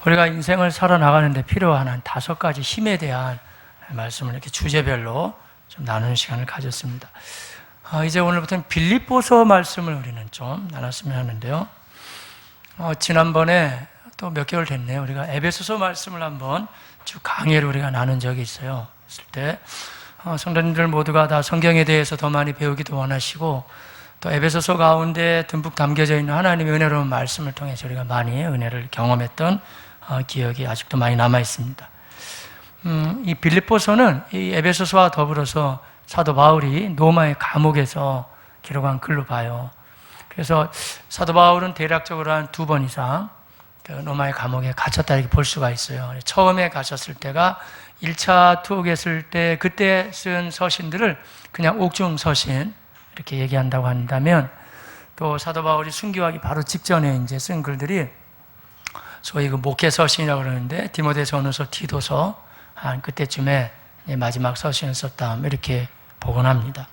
우리가 인생을 살아나가는데 필요한 한 5가지 힘에 대한 말씀을 이렇게 주제별로 좀 나누는 시간을 가졌습니다. 이제 오늘부터는 빌립보서 말씀을 우리는 좀 나눴으면 하는데요. 지난번에 또 몇 개월 됐네요. 우리가 에베소서 말씀을 한번 쭉 강의를 우리가 나눈 적이 있어요. 했을 때 성도님들 모두가 다 성경에 대해서 더 많이 배우기도 원하시고, 또 에베소서 가운데 듬뿍 담겨져 있는 하나님의 은혜로운 말씀을 통해서 우리가 많이 은혜를 경험했던 기억이 아직도 많이 남아 있습니다. 이 빌립보서는 이 에베소서와 더불어서 사도 바울이 로마의 감옥에서 기록한 글로 봐요. 그래서 사도 바울은 대략적으로 한 2번 이상 로마의 감옥에 갇혔다 이렇게 볼 수가 있어요. 처음에 가셨을 때가 1차 투옥했을 때 그때 쓴 서신들을 그냥 옥중 서신 이렇게 얘기한다고 한다면, 또 사도 바울이 순교하기 바로 직전에 이제 쓴 글들이 소위 그 목회 서신이라고 그러는데, 디모데전서, 디도서 한 그때쯤에 마지막 서신을 썼다 이렇게 보곤 합니다.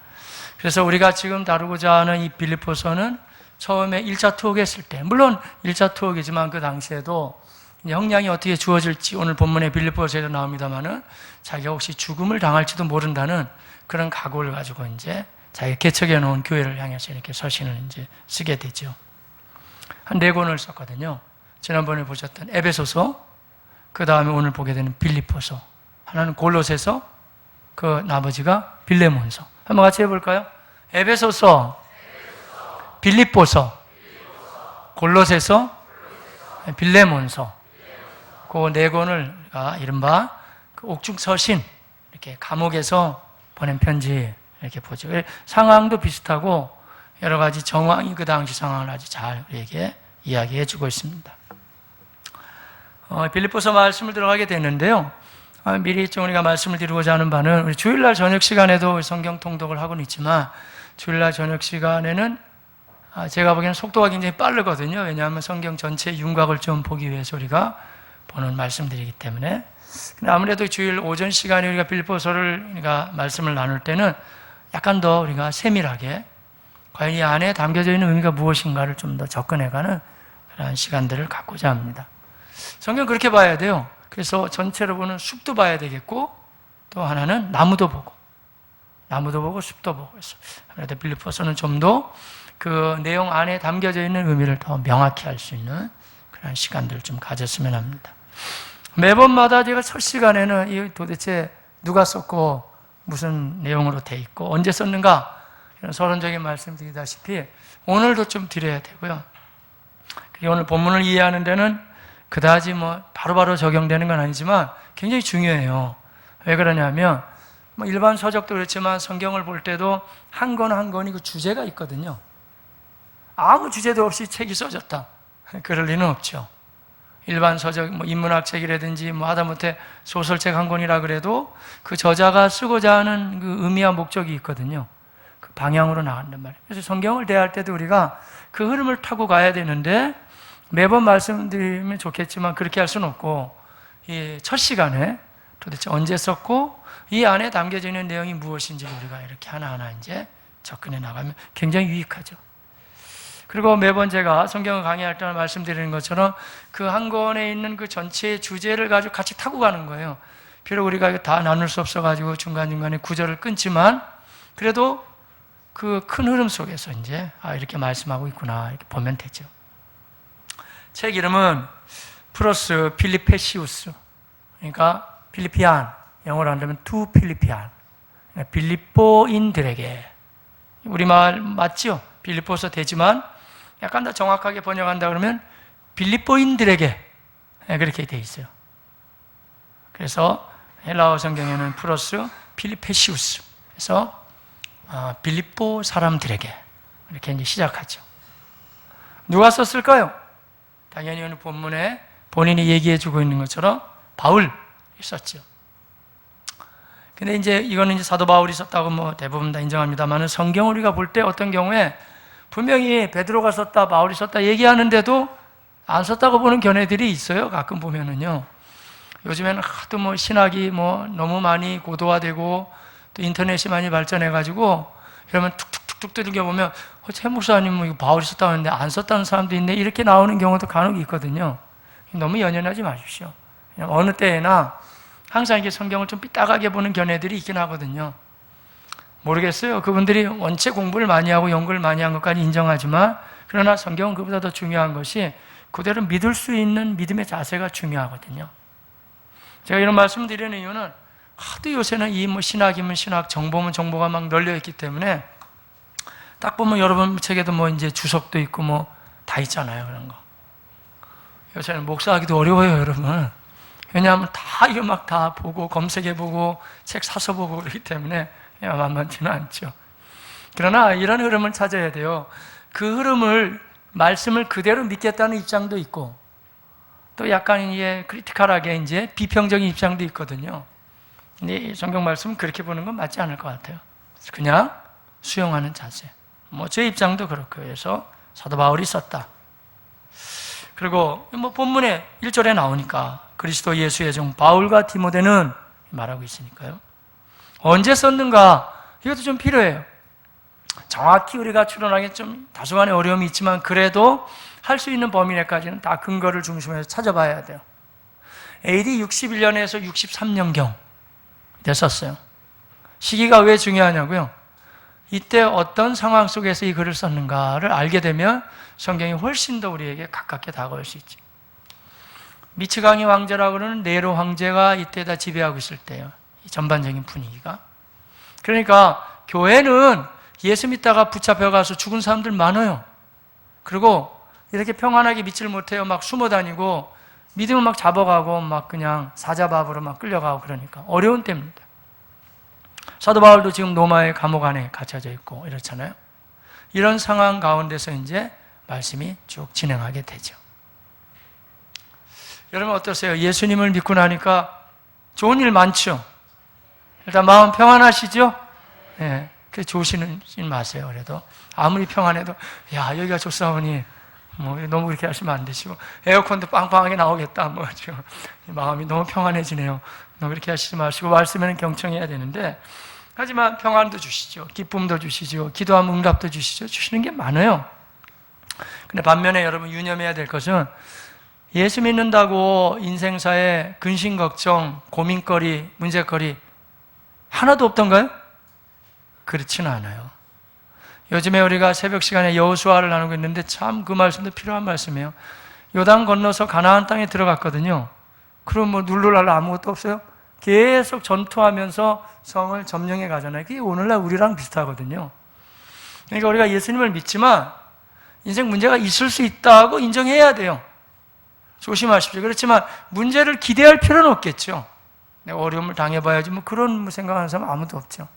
그래서 우리가 지금 다루고자 하는 이 빌립보서는 처음에 1차 투옥했을 때, 물론 1차 투옥이지만 그 당시에도 형량이 어떻게 주어질지 오늘 본문의 빌립보서에도 나옵니다만은 자기가 혹시 죽음을 당할지도 모른다는 그런 각오를 가지고 이제 자기가 개척해 놓은 교회를 향해서 이렇게 서신을 이제 쓰게 되죠. 한 4권을 썼거든요. 지난번에 보셨던 에베소서, 그 다음에 오늘 보게 되는 빌립보서, 하나는 골로새서, 그 나머지가 빌레몬서. 한번 같이 해볼까요? 에베소서, 빌립보서, 골로새서, 빌레몬서. 그 4권을 우리가 이른바 그 옥중 서신, 이렇게 감옥에서 보낸 편지 이렇게 보죠. 상황도 비슷하고 여러 가지 정황이 그 당시 상황을 아주 잘 우리에게 이야기해 주고 있습니다. 빌립보서 말씀을 들어가게 되는데요. 미리 좀 우리가 말씀을 드리고자 하는 바는, 우리 주일날 저녁 시간에도 성경 통독을 하고는 있지만, 주일날 저녁 시간에는 제가 보기에는 속도가 굉장히 빠르거든요. 왜냐하면 성경 전체의 윤곽을 좀 보기 위해서 우리가 보는 말씀들이기 때문에. 근데 아무래도 주일 오전 시간에 우리가 빌립보서를 우리가 말씀을 나눌 때는 약간 더 우리가 세밀하게 과연 이 안에 담겨져 있는 의미가 무엇인가를 좀 더 접근해가는 그런 시간들을 갖고자 합니다. 성경 그렇게 봐야 돼요. 그래서 전체로 보는 숲도 봐야 되겠고, 또 하나는 나무도 보고 숲도 보고. 그래서 아무래도 빌립보서는 좀 더 그 내용 안에 담겨져 있는 의미를 더 명확히 알 수 있는 그런 시간들을 좀 가졌으면 합니다. 매번마다 제가 첫 시간에는 이 도대체 누가 썼고 무슨 내용으로 돼 있고 언제 썼는가 이런 서론적인 말씀 드리다시피 오늘도 좀 드려야 되고요. 오늘 본문을 이해하는 데는 그다지 바로바로 적용되는 건 아니지만 굉장히 중요해요. 왜 그러냐면 일반 서적도 그렇지만 성경을 볼 때도 한 권 한 권이 그 주제가 있거든요. 아무 주제도 없이 책이 써졌다, 그럴 리는 없죠. 일반 서적, 인문학 책이라든지 하다못해 소설책 한 권이라 그래도 그 저자가 쓰고자 하는 그 의미와 목적이 있거든요. 그 방향으로 나간단 말이에요. 그래서 성경을 대할 때도 우리가 그 흐름을 타고 가야 되는데, 매번 말씀드리면 좋겠지만 그렇게 할 수는 없고, 이 첫 시간에 도대체 언제 썼고 이 안에 담겨져 있는 내용이 무엇인지 우리가 이렇게 하나하나 이제 접근해 나가면 굉장히 유익하죠. 그리고 매번 제가 성경을 강의할 때 말씀드리는 것처럼 그 한 권에 있는 그 전체의 주제를 가지고 같이 타고 가는 거예요. 비록 우리가 이거 다 나눌 수 없어가지고 중간중간에 구절을 끊지만 그래도 그 큰 흐름 속에서 이제 이렇게 말씀하고 있구나 이렇게 보면 되죠. 책 이름은 프로스 필리페시우스, 그러니까 필리피안, 영어로 한다면 투 필리피안, 빌립보인들에게. 우리말 맞죠? 빌립보서 되지만 약간 더 정확하게 번역한다 그러면 빌립보인들에게, 그렇게 돼 있어요. 그래서 헬라어 성경에는 프로스 필리페시우스, 그래서 빌립보 사람들에게 이렇게 이제 시작하죠. 누가 썼을까요? 당연히 오늘 본문에 본인이 얘기해주고 있는 것처럼 바울이 썼죠. 근데 이제 이거는 이제 사도 바울이 썼다고 대부분 다 인정합니다만은, 성경을 우리가 볼 때 어떤 경우에 분명히 베드로가 썼다, 바울이 썼다 얘기하는데도 안 썼다고 보는 견해들이 있어요. 가끔 보면은요. 요즘에는 하도 신학이 너무 많이 고도화되고 또 인터넷이 많이 발전해가지고 그러면 툭툭툭툭 두들겨보면 최 목사님 이거 바울이 썼다고 했는데 안 썼다는 사람도 있네, 이렇게 나오는 경우도 간혹 있거든요. 너무 연연하지 마십시오. 그냥 어느 때에나 항상 이렇게 성경을 좀 삐딱하게 보는 견해들이 있긴 하거든요. 모르겠어요. 그분들이 원체 공부를 많이 하고 연구를 많이 한 것까지 인정하지만, 그러나 성경은 그보다 더 중요한 것이 그대로 믿을 수 있는 믿음의 자세가 중요하거든요. 제가 이런 말씀을 드리는 이유는 하도 요새는 이 신학이면 신학, 정보면 정보가 막 널려 있기 때문에 딱 보면 여러분 책에도 이제 주석도 있고 다 있잖아요. 그런 거. 요새는 목사하기도 어려워요, 여러분. 왜냐하면 다 이거 막 다 보고 검색해보고 책 사서 보고 그렇기 때문에 만만치는 않죠. 그러나 이런 흐름을 찾아야 돼요. 그 흐름을, 말씀을 그대로 믿겠다는 입장도 있고, 또 약간 크리티컬하게 비평적인 입장도 있거든요. 근데 이 성경 말씀은 그렇게 보는 건 맞지 않을 것 같아요. 그냥 수용하는 자세. 제 입장도 그렇고 해서 사도 바울이 썼다. 그리고 본문에 1절에 나오니까 그리스도 예수의 종 바울과 디모데는 말하고 있으니까요. 언제 썼는가? 이것도 좀 필요해요. 정확히 우리가 추론하기 좀 다소간의 어려움이 있지만 그래도 할 수 있는 범위 내까지는 다 근거를 중심해서 찾아봐야 돼요. AD 61년에서 63년경 됐었어요. 시기가 왜 중요하냐고요? 이때 어떤 상황 속에서 이 글을 썼는가를 알게 되면 성경이 훨씬 더 우리에게 가깝게 다가올 수 있죠. 미치광이 황제라고 그러는 네로 황제가 이때다 지배하고 있을 때예요. 이 전반적인 분위기가. 그러니까 교회는 예수 믿다가 붙잡혀가서 죽은 사람들 많아요. 그리고 이렇게 평안하게 믿지를 못해요. 막 숨어 다니고 믿음을 막 잡아가고 막 그냥 사자밥으로 막 끌려가고 그러니까 어려운 때입니다. 사도 바울도 지금 로마의 감옥 안에 갇혀져 있고 이렇잖아요. 이런 상황 가운데서 말씀이 쭉 진행하게 되죠. 여러분 어떠세요? 예수님을 믿고 나니까 좋은 일 많죠? 일단 마음 평안하시죠? 예, 좋으시지 마세요. 그래도 아무리 평안해도 여기가 좋사오니 너무 그렇게 하시면 안 되시고, 에어컨도 빵빵하게 나오겠다 지금 마음이 너무 평안해지네요. 너무 그렇게 하시지 마시고 말씀에는 경청해야 되는데, 하지만 평안도 주시죠. 기쁨도 주시죠. 기도하면 응답도 주시죠. 주시는 게 많아요. 근데 반면에 여러분 유념해야 될 것은 예수 믿는다고 인생사에 근심 걱정, 고민거리, 문제거리 하나도 없던가요? 그렇지는 않아요. 요즘에 우리가 새벽 시간에 여호수아를 나누고 있는데 참 그 말씀도 필요한 말씀이에요. 요단 건너서 가나안 땅에 들어갔거든요. 그럼 눌러랄 아무것도 없어요? 계속 전투하면서 성을 점령해 가잖아요. 그게 오늘날 우리랑 비슷하거든요. 그러니까 우리가 예수님을 믿지만 인생 문제가 있을 수 있다고 인정해야 돼요. 조심하십시오. 그렇지만 문제를 기대할 필요는 없겠죠. 내가 어려움을 당해봐야지 그런 생각하는 사람 아무도 없죠.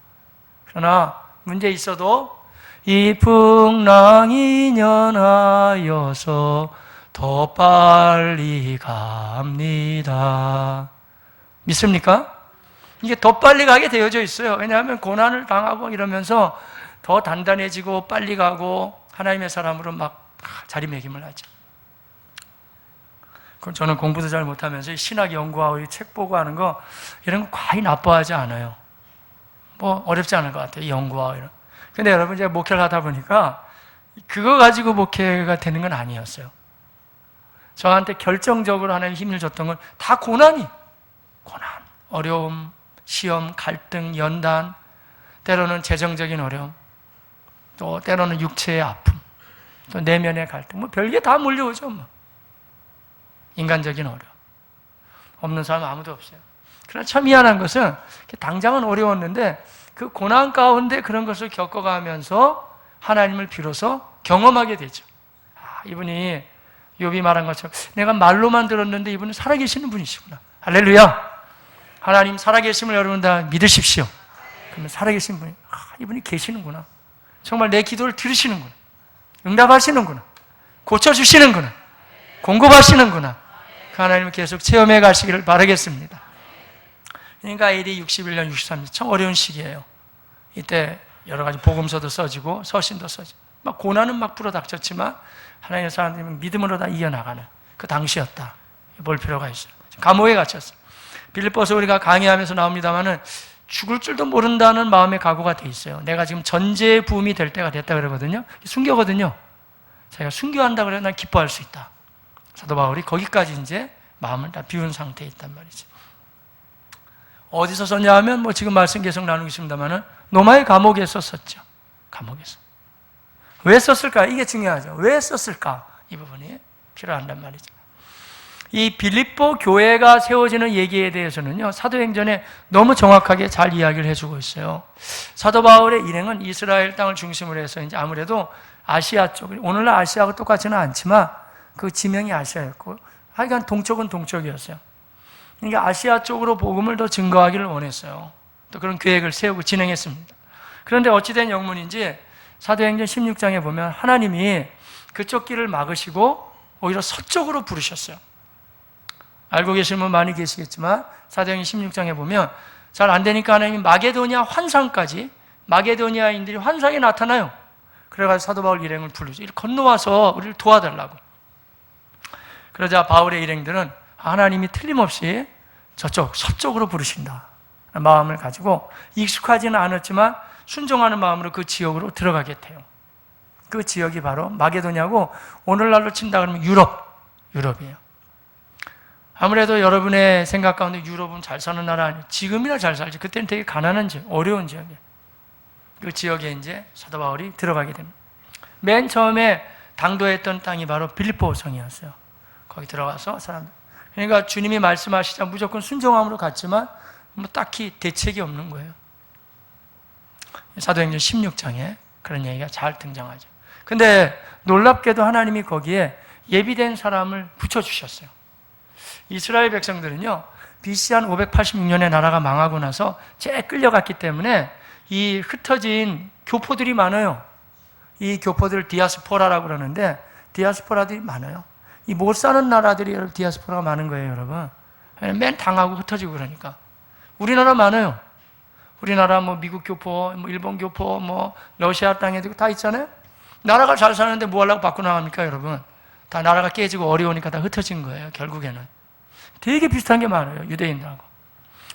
그러나 문제 있어도 이 풍랑이 연하여서 더 빨리 갑니다. 믿습니까? 이게 더 빨리 가게 되어져 있어요. 왜냐하면 고난을 당하고 이러면서 더 단단해지고 빨리 가고 하나님의 사람으로 막 자리매김을 하죠. 그럼 저는 공부도 잘 못하면서 신학 연구하고 책 보고 하는 거 이런 거 과히 나빠하지 않아요. 어렵지 않은 것 같아요. 연구하고 이런. 근데 여러분 제가 목회를 하다 보니까 그거 가지고 목회가 되는 건 아니었어요. 저한테 결정적으로 하나님 힘을 줬던 건 다 고난, 어려움, 시험, 갈등, 연단, 때로는 재정적인 어려움, 또 때로는 육체의 아픔, 또 내면의 갈등, 별게 다 몰려오죠. 인간적인 어려움. 없는 사람 아무도 없어요. 그러나 참 미안한 것은 당장은 어려웠는데 그 고난 가운데 그런 것을 겪어가면서 하나님을 비로소 경험하게 되죠. 이분이 욥이 말한 것처럼 내가 말로만 들었는데 이분은 살아계시는 분이시구나. 할렐루야. 하나님 살아계심을 여러분 다 믿으십시오. 그러면 살아계신 분이 이분이 계시는구나. 정말 내 기도를 들으시는구나. 응답하시는구나. 고쳐주시는구나. 공급하시는구나. 그 하나님을 계속 체험해 가시기를 바라겠습니다. 그러니까 AD 61년, 63년 참 어려운 시기예요. 이때 여러 가지 복음서도 써지고 서신도 써지고 고난은 막 불어닥쳤지만 하나님의 사람들은 믿음으로 다 이겨나가는 그 당시였다. 볼 필요가 있어요. 감옥에 갇혔어요. 빌립보서 우리가 강의하면서 나옵니다마는 죽을 줄도 모른다는 마음의 각오가 돼 있어요. 내가 지금 전제의 부음이 될 때가 됐다 그러거든요. 순교거든요. 자기가 순교한다 그러면 난 기뻐할 수 있다. 사도 바울이 거기까지 이제 마음을 다 비운 상태에 있단 말이죠. 어디서 썼냐 하면 뭐 지금 말씀 계속 나누고 있습니다만은 로마의 감옥에서 썼죠. 감옥에서. 왜 썼을까? 이게 중요하죠. 왜 썼을까? 이 부분이 필요한단 말이죠. 이 빌립보 교회가 세워지는 얘기에 대해서는요, 사도행전에 너무 정확하게 잘 이야기를 해주고 있어요. 사도 바울의 일행은 이스라엘 땅을 중심으로 해서 이제 아무래도 아시아 쪽, 오늘날 아시아하고 똑같지는 않지만 그 지명이 아시아였고, 하여간 동쪽은 동쪽이었어요. 그러니까 아시아 쪽으로 복음을 더 증거하기를 원했어요. 또 그런 계획을 세우고 진행했습니다. 그런데 어찌된 영문인지 사도행전 16장에 보면 하나님이 그쪽 길을 막으시고 오히려 서쪽으로 부르셨어요. 알고 계시는 분 많이 계시겠지만 사도행전 16장에 보면 잘 안 되니까 하나님이 마게도니아 환상까지, 마게도니아인들이 환상에 나타나요. 그래가지고 사도 바울 일행을 부르죠. 이를 건너와서 우리를 도와달라고. 그러자 바울의 일행들은 하나님이 틀림없이 저쪽 서쪽으로 부르신다 마음을 가지고 익숙하지는 않았지만 순종하는 마음으로 그 지역으로 들어가게 돼요. 그 지역이 바로 마게도냐고 오늘날로 친다 그러면 유럽이에요. 아무래도 여러분의 생각 가운데 유럽은 잘 사는 나라 아니에요. 지금이나 잘 살지. 그때는 되게 가난한 지역, 어려운 지역이에요. 그 지역에 이제 사도 바울이 들어가게 됩니다. 맨 처음에 당도했던 땅이 바로 빌립보 성이었어요. 거기 들어가서 사람들. 그러니까 주님이 말씀하시자 무조건 순종함으로 갔지만 뭐 딱히 대책이 없는 거예요. 사도행전 16장에 그런 얘기가 잘 등장하죠. 근데 놀랍게도 하나님이 거기에 예비된 사람을 붙여주셨어요. 이스라엘 백성들은요, BC 한 586년에 나라가 망하고 나서 재 끌려갔기 때문에 이 흩어진 교포들이 많아요. 이 교포들을 디아스포라라고 그러는데 디아스포라들이 많아요. 이 못 사는 나라들이 디아스포라가 많은 거예요, 여러분. 맨 당하고 흩어지고 그러니까. 우리나라 많아요. 우리나라 뭐 미국 교포, 뭐 일본 교포, 뭐 러시아 땅에도 다 있잖아요. 나라가 잘 사는데 뭐 하려고 바꿔 나갑니까, 여러분? 다 나라가 깨지고 어려우니까 다 흩어진 거예요, 결국에는. 되게 비슷한 게 많아요, 유대인들하고.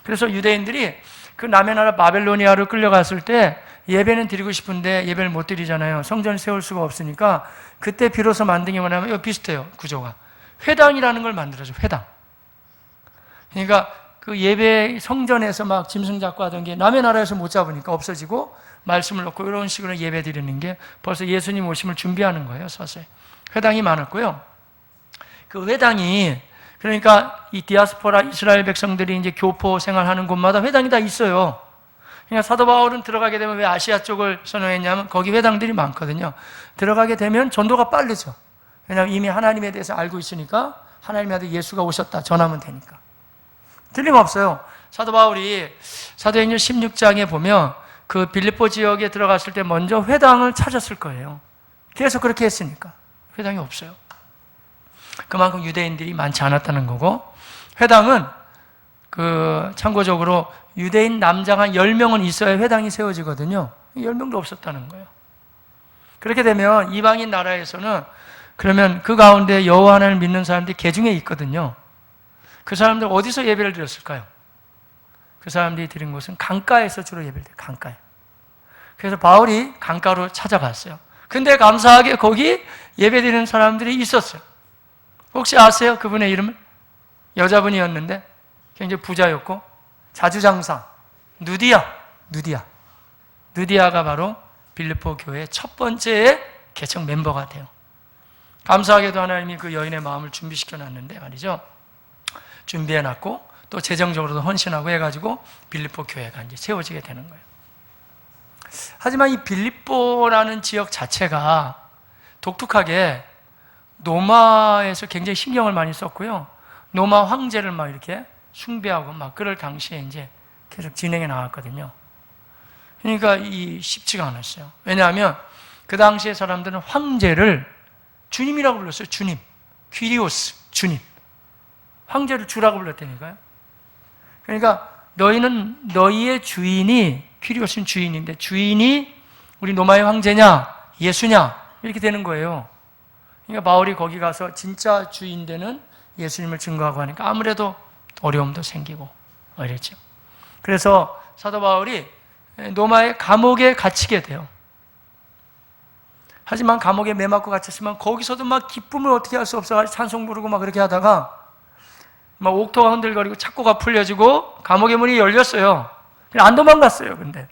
그래서 유대인들이 그 남의 나라 바벨로니아로 끌려갔을 때 예배는 드리고 싶은데 예배를 못 드리잖아요. 성전을 세울 수가 없으니까 그때 비로소 만든 게 뭐냐면 이거 비슷해요, 구조가. 회당이라는 걸 만들어줘, 회당. 그러니까 그 예배 성전에서 막 짐승 잡고 하던 게 남의 나라에서 못 잡으니까 없어지고 말씀을 놓고 이런 식으로 예배 드리는 게 벌써 예수님 오심을 준비하는 거예요, 서서히. 회당이 많았고요. 그 회당이 그러니까 이 디아스포라 이스라엘 백성들이 이제 교포 생활하는 곳마다 회당이 다 있어요. 그러니까 사도 바울은 들어가게 되면 왜 아시아 쪽을 선호했냐면 거기 회당들이 많거든요. 들어가게 되면 전도가 빠르죠. 왜냐하면 이미 하나님에 대해서 알고 있으니까 하나님의 아들 예수가 오셨다 전하면 되니까. 틀림없어요. 사도 바울이 사도행전 16장에 보면 그 빌립보 지역에 들어갔을 때 먼저 회당을 찾았을 거예요. 계속 그렇게 했으니까. 회당이 없어요. 그만큼 유대인들이 많지 않았다는 거고, 회당은 참고적으로 유대인 남자가 10명은 있어야 회당이 세워지거든요. 10명도 없었다는 거예요. 그렇게 되면 이방인 나라에서는 그러면 그 가운데 여호와 하나님을 믿는 사람들이 계중에 있거든요. 그 사람들 어디서 예배를 드렸을까요? 그 사람들이 드린 곳은 강가에서 주로 예배를 드려요. 강가에. 그래서 바울이 강가로 찾아갔어요. 근데 감사하게 거기 예배 드리는 사람들이 있었어요. 혹시 아세요? 그분의 이름을? 여자분이었는데 굉장히 부자였고 자주장사 누디아가 바로 빌립보 교회의 첫 번째 개척 멤버가 돼요. 감사하게도 하나님이 그 여인의 마음을 준비시켜 놨는데 말이죠. 준비해 놨고 또 재정적으로도 헌신하고 해가지고 빌립보 교회가 이제 세워지게 되는 거예요. 하지만 이 빌립보라는 지역 자체가 독특하게 로마에서 굉장히 신경을 많이 썼고요. 로마 황제를 막 이렇게 숭배하고 막 그럴 당시에 이제 계속 진행해 나갔거든요. 그러니까 쉽지가 않았어요. 왜냐하면 그 당시에 사람들은 황제를 주님이라고 불렀어요. 주님. 퀴리오스, 주님. 황제를 주라고 불렀다니까요. 그러니까 너희는 너희의 주인이, 퀴리오스는 주인인데 주인이 우리 로마의 황제냐 예수냐 이렇게 되는 거예요. 그러니까 바울이 거기 가서 진짜 주인 되는 예수님을 증거하고 하니까 아무래도 어려움도 생기고 어렵죠. 그래서 사도 바울이 로마의 감옥에 갇히게 돼요. 하지만 감옥에 매맞고 갇혔지만 거기서도 막 기쁨을 어떻게 할 수 없어 찬송 부르고 막 그렇게 하다가 막 옥토가 흔들거리고 착고가 풀려지고 감옥의 문이 열렸어요. 그냥 안 도망갔어요. 근데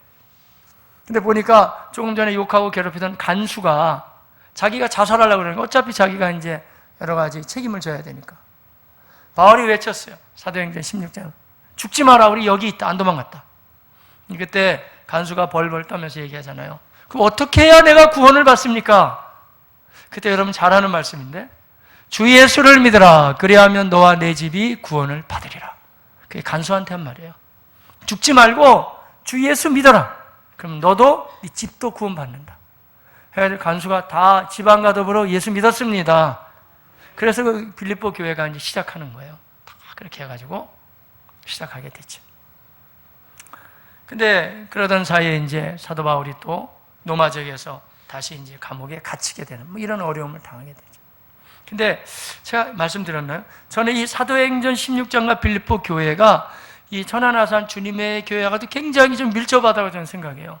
보니까 조금 전에 욕하고 괴롭히던 간수가 자기가 자살하려고 그러니까 어차피 자기가 이제 여러 가지 책임을 져야 되니까 바울이 외쳤어요. 사도행전 16장 죽지 마라, 우리 여기 있다, 안 도망갔다. 그때 간수가 벌벌 떠면서 얘기하잖아요. 그럼 어떻게 해야 내가 구원을 받습니까? 그때 여러분 잘 아는 말씀인데 주 예수를 믿으라, 그리하면 너와 내 집이 구원을 받으리라. 그게 간수한테 한 말이에요. 죽지 말고 주 예수 믿어라, 그럼 너도 네 집도 구원받는다. 해가지고 간수가 다 집안과 더불어 예수 믿었습니다. 그래서 그 빌립보 교회가 이제 시작하는 거예요. 다 그렇게 해가지고 시작하게 됐죠. 근데 그러던 사이에 이제 사도 바울이 또 로마 지역에서 다시 이제 감옥에 갇히게 되는 뭐 이런 어려움을 당하게 되죠. 근데 제가 말씀드렸나요? 저는 이 사도행전 16장과 빌립보 교회가 이 천안아산 주님의 교회와도 굉장히 좀 밀접하다고 저는 생각해요.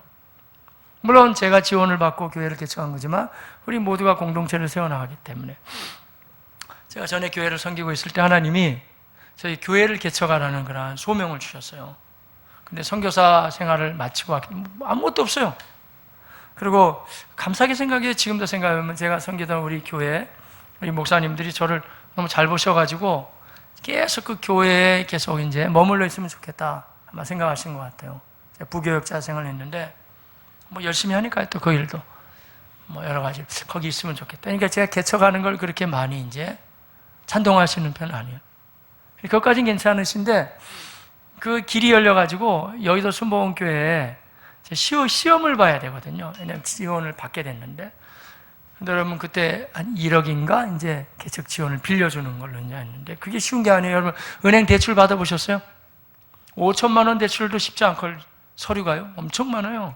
물론 제가 지원을 받고 교회를 개척한 거지만 우리 모두가 공동체를 세워나가기 때문에 제가 전에 교회를 섬기고 있을 때 하나님이 저희 교회를 개척하라는 그런 소명을 주셨어요. 근데 선교사 생활을 마치고 아무것도 없어요. 그리고 감사하게 생각해요. 지금도 생각하면 제가 섬기던 우리 교회 우리 목사님들이 저를 너무 잘 보셔가지고 계속 그 교회에 계속 이제 머물러 있으면 좋겠다 아마 생각하신 것 같아요. 제가 부교역자 생활을 했는데 뭐 열심히 하니까 또 그 일도 뭐 여러 가지 거기 있으면 좋겠다. 그러니까 제가 개척하는 걸 그렇게 많이 이제 찬동하시는 편은 아니에요. 그것까지는 괜찮으신데 그 길이 열려가지고 여의도 순복음교회에 시험을 봐야 되거든요. 왜냐면 지원을 받게 됐는데, 근데 여러분 그때 한 1억인가 이제 개척 지원을 빌려주는 걸로 이제 했는데 그게 쉬운 게 아니에요. 여러분 은행 대출 받아보셨어요? 5천만 원 대출도 쉽지 않고 서류가요 엄청 많아요.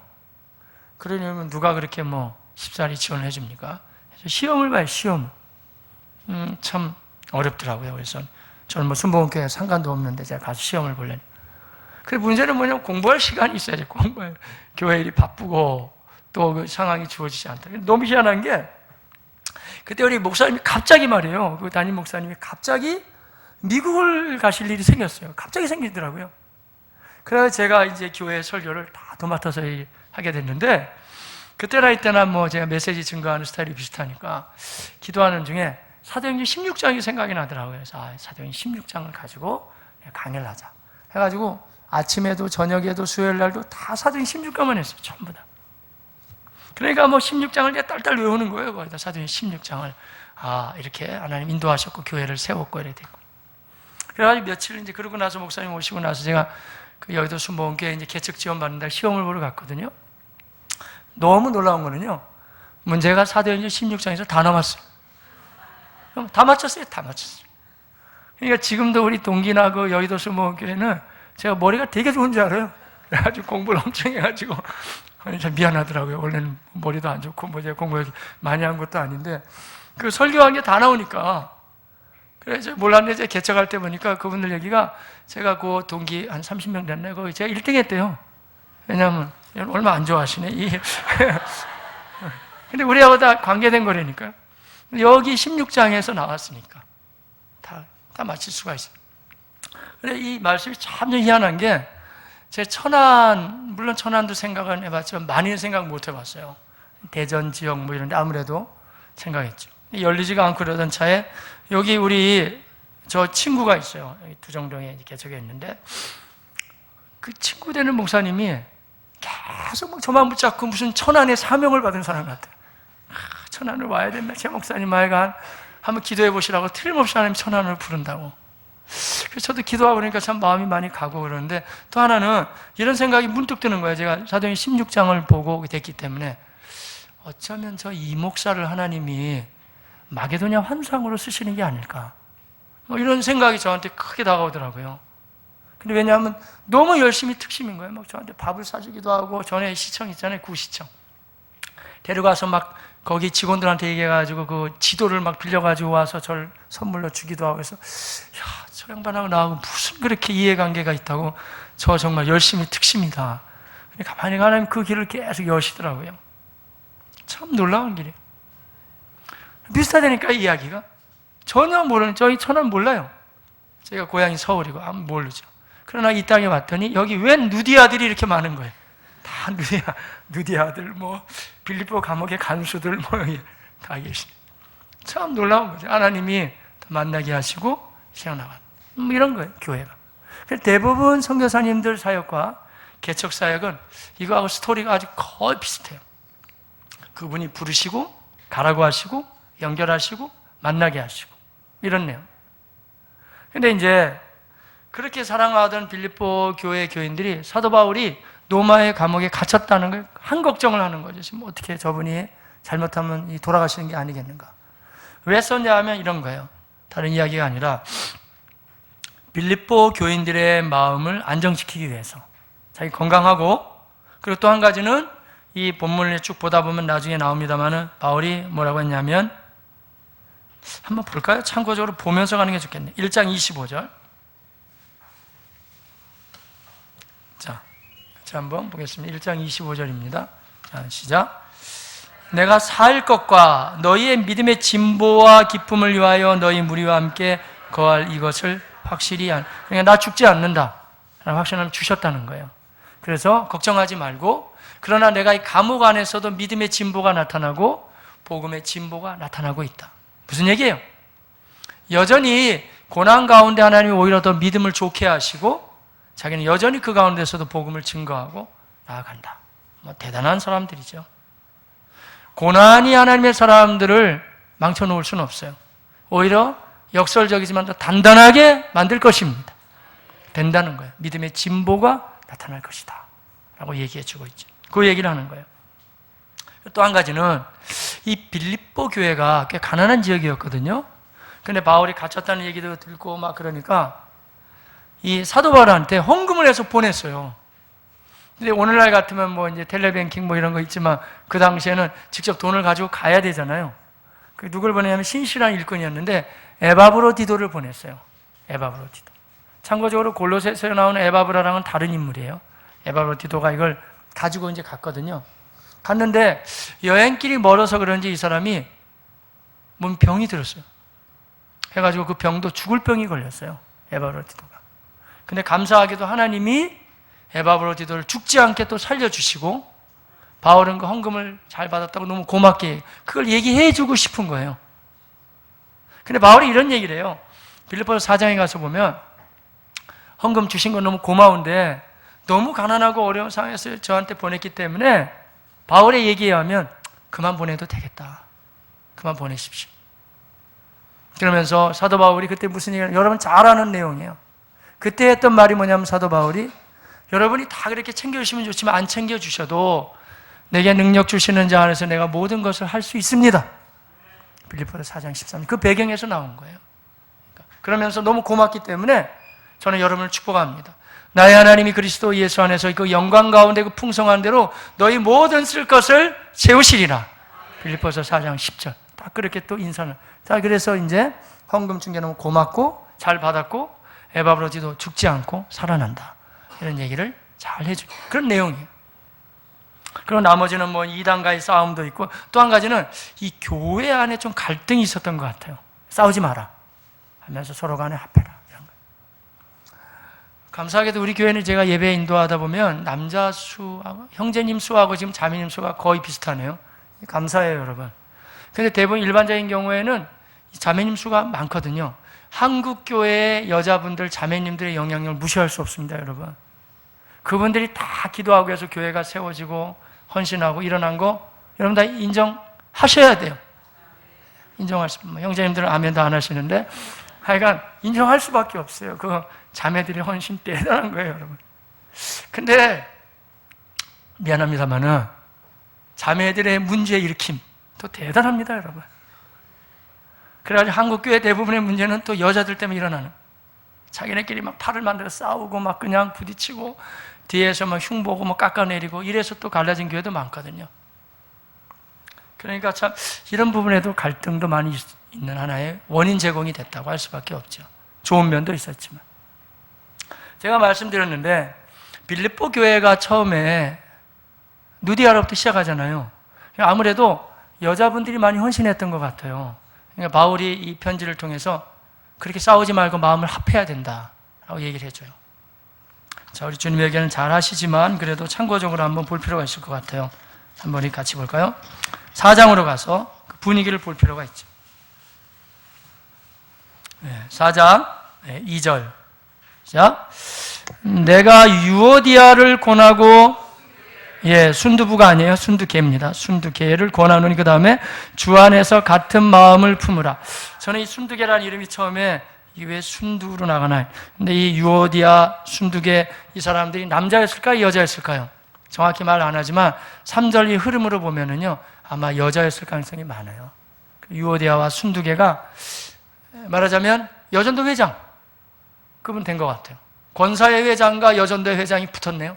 그러려면 누가 그렇게 뭐 쉽사리 지원을 해줍니까? 그래서 시험을 봐요. 시험. 참 어렵더라고요. 그래서 저는 뭐 순복음교회 상관도 없는데 제가 가서 시험을 보려니. 그 문제는 뭐냐면 공부할 시간이 있어야지. 공부할 교회 일이 바쁘고 또 그 상황이 주어지지 않다. 너무 희한한 게 그때 우리 목사님이 갑자기 말이에요. 그 담임 목사님이 갑자기 미국을 가실 일이 생겼어요. 갑자기 생기더라고요. 그래서 제가 이제 교회 설교를 다 도맡아서 하게 됐는데 그때나 이때나 뭐 제가 메시지 증거하는 스타일이 비슷하니까 기도하는 중에 사도행전 16장이 생각이 나더라고요. 그래서 사도행전 16장을 가지고 강의를 하자 해가지고 아침에도 저녁에도 수요일 날도 다 사도행전 16장만 했어요. 전부 다. 그러니까 뭐 16장을 이제 딸딸 외우는 거예요. 거기다 사도행전 16장을 이렇게 하나님 인도하셨고 교회를 세웠고 이렇게 됐고. 그래가지고 며칠 이제 그러고 나서 목사님 오시고 나서 제가 그 여의도 순복음교회 이제 개척 지원 받는다 시험을 보러 갔거든요. 너무 놀라운 거는요. 문제가 사도행전 16장에서 다 남았어요. 다 맞췄어요. 다 맞췄어요. 그러니까 지금도 우리 동기나 그 여의도 순복음교회는 제가 머리가 되게 좋은 줄 알아요. 그래가지고 공부를 엄청 해가지고 참 미안하더라고요. 원래는 머리도 안 좋고 뭐 제가 공부 많이 한 것도 아닌데 그 설교한 게 다 나오니까 그래서 몰랐는데 제가 개척할 때 보니까 그분들 얘기가 제가 그 동기 한 30명 됐나요? 거기 제가 1등 했대요. 왜냐하면 얼마 안 좋아하시네. 근데 우리하고 다 관계된 거라니까요. 여기 16장에서 나왔으니까 다 맞힐 수가 있어요. 그래 이 말씀이 참 희한한 게 제 천안, 물론 천안도 생각은 해봤지만 많이는 생각 못 해봤어요. 대전 지역 뭐 이런데 아무래도 생각했죠. 열리지가 않고 그러던 차에 여기 우리 저 친구가 있어요. 여기 두정동에 개척했는데 그 친구 되는 목사님이 계속 막 저만 붙잡고 무슨 천안의 사명을 받은 사람 같아요. 천안을 와야 된다. 제 목사님 말간 한번 기도해 보시라고 틀림없이 하나님 천안을 부른다고. 그래서 저도 기도하고 그러니까 참 마음이 많이 가고 그러는데 또 하나는 이런 생각이 문득 드는 거예요. 제가 사도행전 16장을 보고 됐기 때문에 어쩌면 저 이 목사를 하나님이 마게도냐 환상으로 쓰시는 게 아닐까 뭐 이런 생각이 저한테 크게 다가오더라고요. 근데 왜냐하면 너무 열심히 특심인 거예요. 막 저한테 밥을 사주기도 하고 전에 시청 있잖아요. 구시청 데려가서 막 거기 직원들한테 얘기해가지고 그 지도를 막 빌려가지고 와서 저를 선물로 주기도 하고 해서 야, 저 양반하고 나하고 무슨 그렇게 이해관계가 있다고 저 정말 열심히 특심이다. 가만히 하나님 그 길을 계속 여시더라고요. 참 놀라운 길이에요. 비슷하다니까 이야기가. 전혀 모르는, 저희 천안 몰라요. 제가 고향이 서울이고 아무 모르죠. 그러나 이 땅에 왔더니 여기 웬 누디아들이 이렇게 많은 거예요. 다 누디아들, 뭐 빌립보 감옥의 간수들 뭐 여기 다 계시네. 참 놀라운 거죠. 하나님이 만나게 하시고 시원하고 이런 거예요, 교회가. 대부분 선교사님들 사역과 개척 사역은 이거하고 스토리가 아주 거의 비슷해요. 그분이 부르시고 가라고 하시고 연결하시고 만나게 하시고 이런 내용. 근데 이제 그렇게 사랑하던 빌립보 교회 교인들이 사도 바울이 로마의 감옥에 갇혔다는 걸 한 걱정을 하는 거죠. 지금 어떻게 저분이 잘못하면 돌아가시는 게 아니겠는가. 왜 썼냐 하면 이런 거예요. 다른 이야기가 아니라 빌립보 교인들의 마음을 안정시키기 위해서, 자기 건강하고, 그리고 또 한 가지는 이 본문을 쭉 보다 보면 나중에 나옵니다만은 바울이 뭐라고 했냐면, 한번 볼까요? 참고적으로 보면서 가는 게 좋겠네. 1장 25절. 자, 같이 한번 보겠습니다. 1장 25절입니다. 자, 시작. 내가 살 것과 너희의 믿음의 진보와 기쁨을 위하여 너희 무리와 함께 거할 이것을 확실히 그러니까 나 죽지 않는다 라는 확신을 주셨다는 거예요. 그래서 걱정하지 말고, 그러나 내가 이 감옥 안에서도 믿음의 진보가 나타나고 복음의 진보가 나타나고 있다. 무슨 얘기예요? 여전히 고난 가운데 하나님이 오히려 더 믿음을 좋게 하시고 자기는 여전히 그 가운데서도 복음을 증거하고 나아간다. 뭐 대단한 사람들이죠. 고난이 하나님의 사람들을 망쳐놓을 수는 없어요. 오히려 역설적이지만 더 단단하게 만들 것입니다. 된다는 거예요. 믿음의 진보가 나타날 것이다 라고 얘기해주고 있죠. 그 얘기를 하는 거예요. 또 한 가지는 이 빌립보 교회가 꽤 가난한 지역이었거든요. 근데 바울이 갇혔다는 얘기도 듣고 막 그러니까 이 사도 바울한테 헌금을 해서 보냈어요. 근데 오늘날 같으면 뭐 이제 텔레뱅킹 뭐 이런 거 있지만 그 당시에는 직접 돈을 가지고 가야 되잖아요. 그 누굴 보내냐면 신실한 일꾼이었는데 에바브로디도를 보냈어요. 에바브로디도. 참고적으로 골로새서에 나오는 에바브라랑은 다른 인물이에요. 에바브로디도가 이걸 가지고 이제 갔거든요. 갔는데 여행길이 멀어서 그런지 이 사람이 몸 병이 들었어요. 해가지고 그 병도 죽을 병이 걸렸어요. 에바브로디도가. 근데 감사하게도 하나님이 에바브로디도를 죽지 않게 또 살려주시고 바울은 그 헌금을 잘 받았다고 너무 고맙게 그걸 얘기해주고 싶은 거예요. 근데 바울이 이런 얘기를 해요. 빌립보서 4장에 가서 보면 헌금 주신 건 너무 고마운데 너무 가난하고 어려운 상황에서 저한테 보냈기 때문에 바울의 얘기에 하면 그만 보내도 되겠다. 그만 보내십시오. 그러면서 사도 바울이 그때 무슨 얘기를, 여러분 잘 아는 내용이에요. 그때 했던 말이 뭐냐면 사도 바울이 여러분이 다 그렇게 챙겨주시면 좋지만 안 챙겨주셔도 내게 능력 주시는 자 안에서 내가 모든 것을 할 수 있습니다. 빌립보서 4장 13절. 그 배경에서 나온 거예요. 그러면서 너무 고맙기 때문에 저는 여러분을 축복합니다. 나의 하나님이 그리스도 예수 안에서 그 영광 가운데 그 풍성한 대로 너희 모든 쓸 것을 채우시리라. 빌립보서 4장 10절. 딱 그렇게 또 인사를. 자, 그래서 이제 헌금 준 게 너무 고맙고 잘 받았고 에바브로디도 죽지 않고 살아난다. 이런 얘기를 잘 해주고 그런 내용이에요. 그리고 나머지는 뭐 이단과의 싸움도 있고 또 한 가지는 이 교회 안에 좀 갈등이 있었던 것 같아요. 싸우지 마라 하면서 서로 간에 합해라. 감사하게도 우리 교회는 제가 예배 인도하다 보면 남자 수하고 형제님 수하고 지금 자매님 수가 거의 비슷하네요. 감사해요, 여러분. 근데 대부분 일반적인 경우에는 자매님 수가 많거든요. 한국 교회의 여자분들, 자매님들의 영향력을 무시할 수 없습니다, 여러분. 그분들이 다 기도하고 해서 교회가 세워지고 헌신하고 일어난 거 여러분 다 인정하셔야 돼요. 인정할 수, 형제님들은 아멘도 안 하시는데 하여간 인정할 수밖에 없어요. 그 자매들의 헌신 대단한 거예요, 여러분. 근데 미안합니다만은 자매들의 문제 일으킴 또 대단합니다, 여러분. 그래가지고 한국 교회 대부분의 문제는 또 여자들 때문에 일어나는, 자기네끼리 막 팔을 만들어 싸우고 막 그냥 부딪히고 뒤에서 막 흉보고 뭐 깎아내리고 이래서 또 갈라진 교회도 많거든요. 그러니까 참 이런 부분에도 갈등도 많이 있는 하나의 원인 제공이 됐다고 할 수밖에 없죠. 좋은 면도 있었지만. 제가 말씀드렸는데 빌립보 교회가 처음에 누디아로부터 시작하잖아요. 아무래도 여자분들이 많이 헌신했던 것 같아요. 그러니까 바울이 이 편지를 통해서 그렇게 싸우지 말고 마음을 합해야 된다라고 얘기를 해줘요. 자, 우리 주님 얘기는 잘 하시지만 그래도 참고적으로 한번 볼 필요가 있을 것 같아요. 한번 같이 볼까요? 4장으로 가서 그 분위기를 볼 필요가 있죠. 4장 2절 자, 내가 유오디아를 권하고 순두부가 아니에요. 순두개입니다. 순두개를 권하노니 그 다음에 주 안에서 같은 마음을 품으라. 저는 이 순두개라는 이름이 처음에 이게 왜 순두로 나가나요? 근데 이 유오디아, 순두개 이 사람들이 남자였을까요? 여자였을까요? 정확히 말 안 하지만 3절 이 흐름으로 보면은요 아마 여자였을 가능성이 많아요. 유오디아와 순두개가 말하자면 여전도 회장 그분 된 것 같아요. 권사회 회장과 여전도 회장이 붙었네요.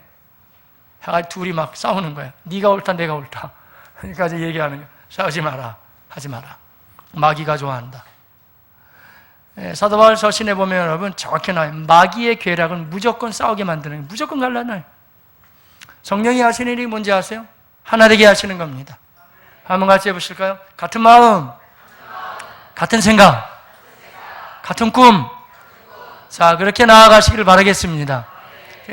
둘이 막 싸우는 거예요. 네가 옳다 내가 옳다. 그러니까 이제 얘기하는 거예요. 싸우지 마라 하지 마라. 마귀가 좋아한다. 사도 바울 서신에 보면 여러분 정확히 나와요. 마귀의 괴락은 무조건 싸우게 만드는 거예요. 무조건 갈라놔요. 성령이 하시는 일이 뭔지 아세요? 하나 되게 하시는 겁니다. 한번 같이 해보실까요? 같은 마음, 같은 생각, 같은 꿈. 자, 그렇게 나아가시기를 바라겠습니다.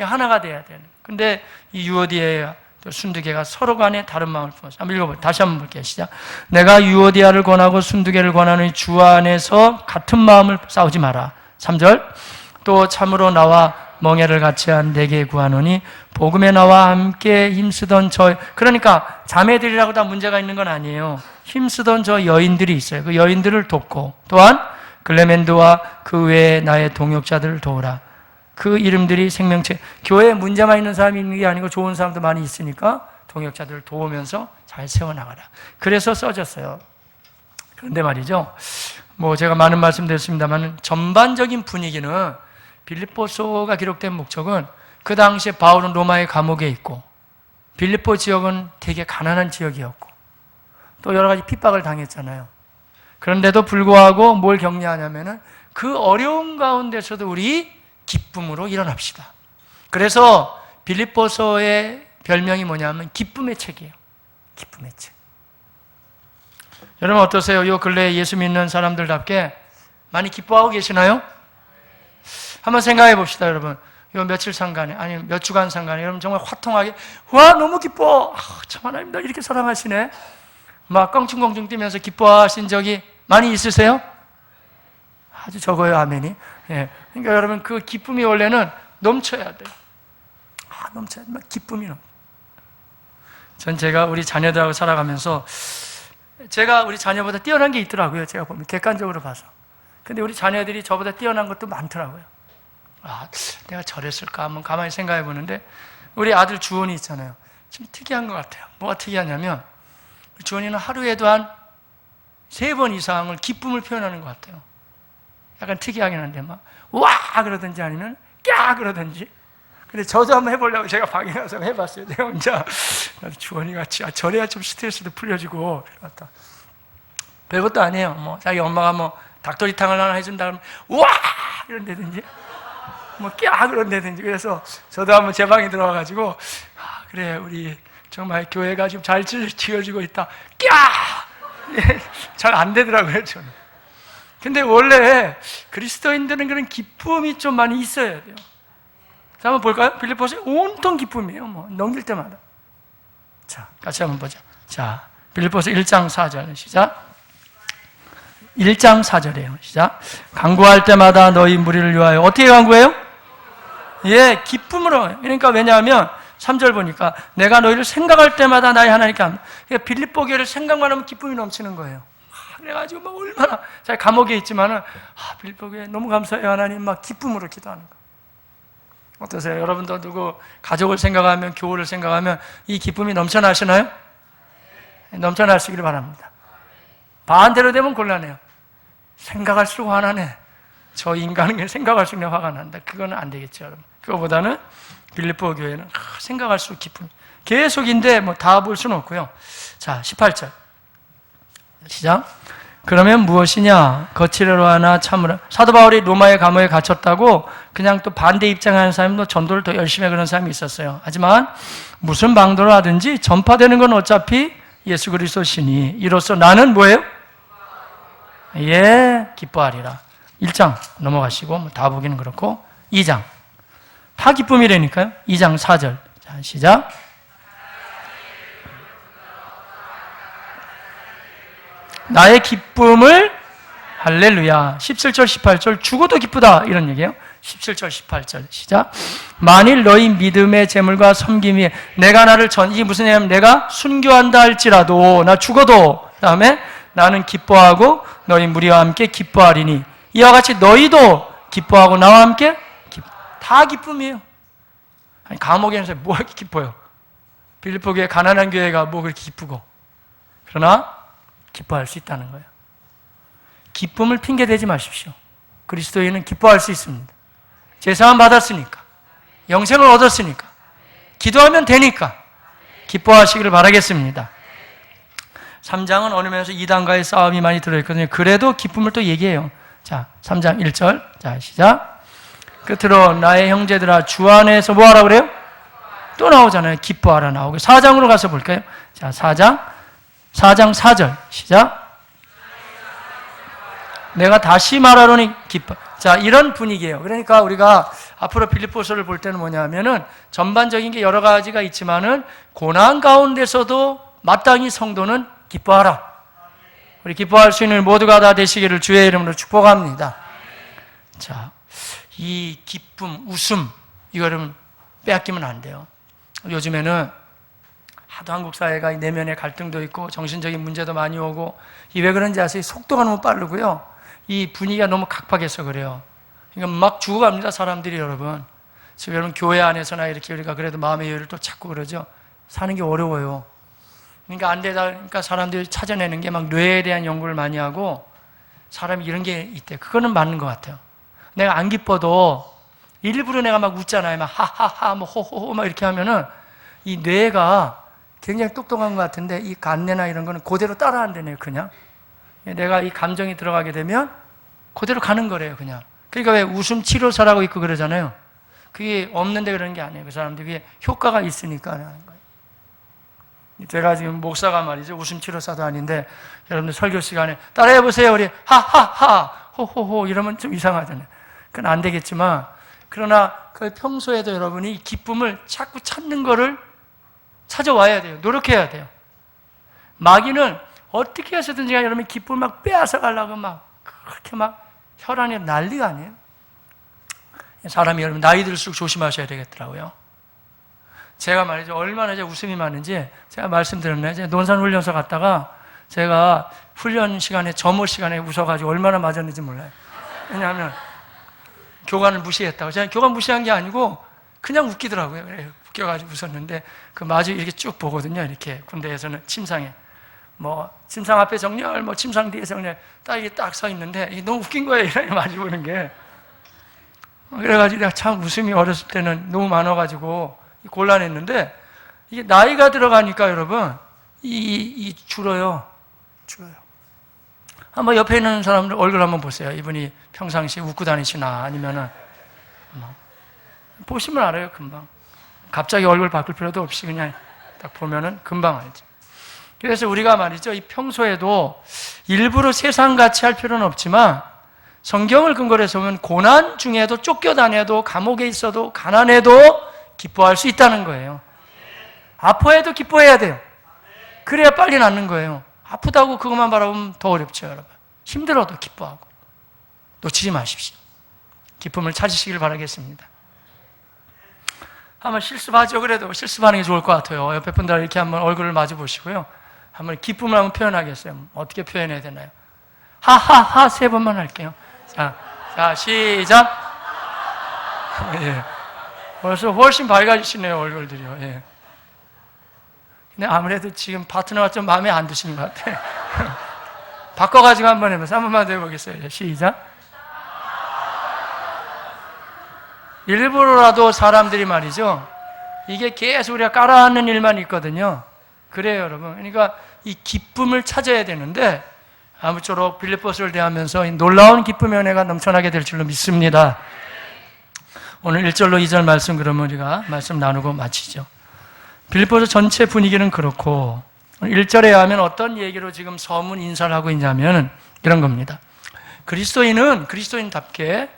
하나가 돼야 되는. 근데 이 유오디아 순두개가 서로 간에 다른 마음을 품었어요. 한번 읽어볼게요. 다시 한번 볼게요. 시작. 내가 유오디아를 권하고 순두개를 권하노니 주 안에서 같은 마음을 싸우지 마라. 3절. 또 참으로 나와 멍에를 같이 한 내게 구하노니 복음에 나와 함께 힘쓰던 그러니까 자매들이라고 다 문제가 있는 건 아니에요. 힘쓰던 저 여인들이 있어요. 그 여인들을 돕고 또한 글레멘드와 그 외에 나의 동역자들을 도우라. 그 이름들이 생명체, 교회에 문제만 있는 사람이 있는 게 아니고 좋은 사람도 많이 있으니까 동역자들을 도우면서 잘 세워나가라. 그래서 써졌어요. 그런데 말이죠, 제가 많은 말씀 드렸습니다만 전반적인 분위기는 빌립보서가 기록된 목적은 그 당시에 바울은 로마의 감옥에 있고 빌립보 지역은 되게 가난한 지역이었고 또 여러 가지 핍박을 당했잖아요. 그런데도 불구하고 뭘 격려하냐면은 그 어려운 가운데서도 우리 기쁨으로 일어납시다. 그래서 빌립보서의 별명이 뭐냐면 기쁨의 책이에요. 기쁨의 책. 여러분 어떠세요? 이 근래에 예수 믿는 사람들답게 많이 기뻐하고 계시나요? 한번 생각해 봅시다, 여러분. 요 며칠 상간에, 아니 몇 주간 상간에 여러분 정말 화통하게 와 너무 기뻐. 참 하나님 나 이렇게 사랑하시네. 막 껑충껑충 뛰면서 기뻐하신 적이 많이 있으세요? 아주 적어요, 아멘이. 예. 그러니까 여러분 그 기쁨이 원래는 넘쳐야 돼요. 넘쳐야 돼. 막 기쁨이 넘쳐. 전 제가 우리 자녀들하고 살아가면서 제가 우리 자녀보다 뛰어난 게 있더라고요. 제가 보면 객관적으로 봐서. 근데 우리 자녀들이 저보다 뛰어난 것도 많더라고요. 내가 저랬을까 한번 가만히 생각해 보는데 우리 아들 주원이 있잖아요. 좀 특이한 것 같아요. 뭐가 특이하냐면 주원이는 하루에도 한 3번 이상을 기쁨을 표현하는 것 같아요. 약간 특이하긴 한데 와 그러든지 아니면 꺄 그러든지. 근데 저도 한번 해보려고 제가 방에 가서 해봤어요. 내가 혼자 주원이 같이 저래야 좀 스트레스도 풀려지고 그랬다. 별것도 아니에요. 자기 엄마가 닭도리탕을 하나 해준다 그러면 와 이런다든지 꺄 그런다든지. 그래서 저도 한번 제 방에 들어와가지고 그래 우리 정말 교회가 지금 잘 지어지고 있다. 꺄 잘 안 되더라고요 저는. 근데 원래 그리스도인들은 그런 기쁨이 좀 많이 있어야 돼요. 자, 한번 볼까요? 빌립보서 온통 기쁨이에요. 넘길 때마다. 자, 같이 한번 보자. 자, 빌립보서 1장 4절 시작. 1장 4절이에요. 시작. 간구할 때마다 너희 무리를 위하여 어떻게 간구해요? 기쁨으로. 그러니까 왜냐하면 3절 보니까 내가 너희를 생각할 때마다 나의 하나님께 합니다. 그러니까 빌립보 교회를 생각만 하면 기쁨이 넘치는 거예요. 그래가지고 얼마나 잘 감옥에 있지만은 빌립보 교회 너무 감사해요 하나님 기쁨으로 기도하는 거. 어떠세요? 여러분도 누구 가족을 생각하면 교우를 생각하면 이 기쁨이 넘쳐나시나요? 넘쳐나시기를 바랍니다. 반대로 되면 곤란해요. 생각할수록 화나네. 저 인간은 생각할수록 화가 난다. 그거는 안 되겠죠, 여러분. 그거보다는 빌립보 교회는 생각할수록 기쁨. 계속인데 다 볼 수는 없고요. 자, 18절 시작. 그러면 무엇이냐? 거칠어로 하나 참으라. 사도 바울이 로마의 감옥에 갇혔다고 그냥 또 반대 입장하는 사람도 전도를 더 열심히 하는 사람이 있었어요. 하지만 무슨 방도를 하든지 전파되는 건 어차피 예수 그리스도 신이 이로써 나는 뭐예요? 예, 기뻐하리라. 1장 넘어가시고 다 보기는 그렇고 2장 다 기쁨이라니까요. 2장 4절. 자, 시작. 나의 기쁨을 할렐루야. 17절 18절 죽어도 기쁘다 이런 얘기예요. 17절 18절 시작. 만일 너희 믿음의 재물과 섬김이 내가 나를 이게 무슨 얘기냐면 내가 순교한다 할지라도 나 죽어도 그다음에 나는 기뻐하고 너희 무리와 함께 기뻐하리니 이와 같이 너희도 기뻐하고 나와 함께 다 기쁨이에요. 아니, 감옥에서 뭐 이렇게 기뻐요? 빌립보 교회 가난한 교회가 뭐 그렇게 기쁘고. 그러나 기뻐할 수 있다는 거예요. 기쁨을 핑계대지 마십시오. 그리스도인은 기뻐할 수 있습니다. 제사함 받았으니까, 영생을 얻었으니까, 기도하면 되니까 기뻐하시기를 바라겠습니다. 3장은 어느 면에서 이단과의 싸움이 많이 들어있거든요. 그래도 기쁨을 또 얘기해요. 자, 3장 1절. 자, 시작. 끝으로 나의 형제들아 주 안에서 뭐 하라 그래요? 또 나오잖아요. 기뻐하라 나오고. 4장으로 가서 볼까요? 자, 4장 4절. 시작. 내가 다시 말하노니 기뻐. 자, 이런 분위기예요. 그러니까 우리가 앞으로 빌립보서를 볼 때는 뭐냐면은 전반적인 게 여러 가지가 있지만은 고난 가운데서도 마땅히 성도는 기뻐하라. 우리 기뻐할 수 있는 모두가 다 되시기를 주의 이름으로 축복합니다. 자, 이 기쁨, 웃음 이거를 빼앗기면 안 돼요. 요즘에는 하도 한국 사회가 내면에 갈등도 있고 정신적인 문제도 많이 오고 이 왜 그런지 아세요? 속도가 너무 빠르고요. 이 분위기가 너무 각박해서 그래요. 그러니까 막 죽어갑니다, 사람들이 여러분. 지금 여러분 교회 안에서나 이렇게 우리가 그래도 마음의 여유를 또 찾고 그러죠. 사는 게 어려워요. 그러니까 안 되다 보니까 사람들이 찾아내는 게 막 뇌에 대한 연구를 많이 하고 사람이 이런 게 있대. 그거는 맞는 것 같아요. 내가 안 기뻐도 일부러 내가 막 웃잖아요. 막 하하하, 뭐 호호호 막 이렇게 하면은 이 뇌가 굉장히 똑똑한 것 같은데 이 간내나 이런 거는 그대로 따라한다네요, 그냥. 내가 이 감정이 들어가게 되면 그대로 가는 거래요, 그냥. 그러니까 왜 웃음 치료사라고 있고 그러잖아요. 그게 없는데 그러는 게 아니에요. 그 사람들이 그게 효과가 있으니까 하는 거예요. 제가 지금 목사가 말이죠. 웃음 치료사도 아닌데 여러분들 설교 시간에 따라해 보세요. 우리 하하하, 호호호 이러면 좀 이상하잖아요. 그건 안 되겠지만 그러나 그 평소에도 여러분이 이 기쁨을 자꾸 찾는 거를 찾아와야 돼요. 노력해야 돼요. 마귀는 어떻게 해서든지 여러분 기쁨을 막 빼앗아 가려고 막 그렇게 막 혈안이 난리가 아니에요. 사람이 여러분 나이 들수록 조심하셔야 되겠더라고요. 제가 말이죠. 얼마나 이제 웃음이 많은지 제가 말씀드렸나요? 제가 논산훈련소 갔다가 제가 훈련 시간에 점호 시간에 웃어가지고 얼마나 맞았는지 몰라요. 왜냐하면 교관을 무시했다고. 제가 교관 무시한 게 아니고 그냥 웃기더라고요. 그래요. 웃겨가지고 웃었는데 그 마주 이렇게 쭉 보거든요. 이렇게 군대에서는 침상에 뭐 침상 앞에 정렬, 뭐 침상 뒤에 정렬 딱 이게 딱 서 있는데 이게 너무 웃긴 거예요. 이렇게 마주 보는 게. 그래가지고 내가 참 웃음이 어렸을 때는 너무 많아가지고 곤란했는데 이게 나이가 들어가니까 여러분 이 줄어요. 한번 옆에 있는 사람들 얼굴 한번 보세요. 이분이 평상시에 웃고 다니시나 아니면은 보시면 알아요. 금방. 갑자기 얼굴 바꿀 필요도 없이 그냥 딱 보면은 금방 알죠. 그래서 우리가 말이죠. 이 평소에도 일부러 세상같이 할 필요는 없지만 성경을 근거로 해서 보면 고난 중에도 쫓겨다녀도 감옥에 있어도 가난해도 기뻐할 수 있다는 거예요. 아파해도 기뻐해야 돼요. 그래야 빨리 낫는 거예요. 아프다고 그것만 바라보면 더 어렵죠, 여러분. 힘들어도 기뻐하고. 놓치지 마십시오. 기쁨을 찾으시길 바라겠습니다. 한번 실습하죠. 그래도 실습하는 게 좋을 것 같아요. 옆에 분들 이렇게 한번 얼굴을 마주 보시고요. 한번 기쁨을 한번 표현하겠어요. 어떻게 표현해야 되나요? 하하하 3번만 할게요. 자, 시작. 예. 벌써 훨씬 밝아지시네요, 얼굴들이요. 예. 근데 아무래도 지금 파트너가 좀 마음에 안 드시는 것 같아요. 바꿔가지고 한번 해보세요. 한 번만 더 해보겠어요. 시작. 일부러라도 사람들이 말이죠. 이게 계속 우리가 깔아앉는 일만 있거든요. 그래요, 여러분. 그러니까 이 기쁨을 찾아야 되는데 아무쪼록 빌립보서를 대하면서 이 놀라운 기쁨의 은혜가 넘쳐나게 될 줄로 믿습니다. 오늘 1절로 2절 말씀 그러면 우리가 말씀 나누고 마치죠. 빌립보서 전체 분위기는 그렇고 1절에 하면 어떤 얘기로 지금 서문 인사를 하고 있냐면 이런 겁니다. 그리스도인은 그리스도인답게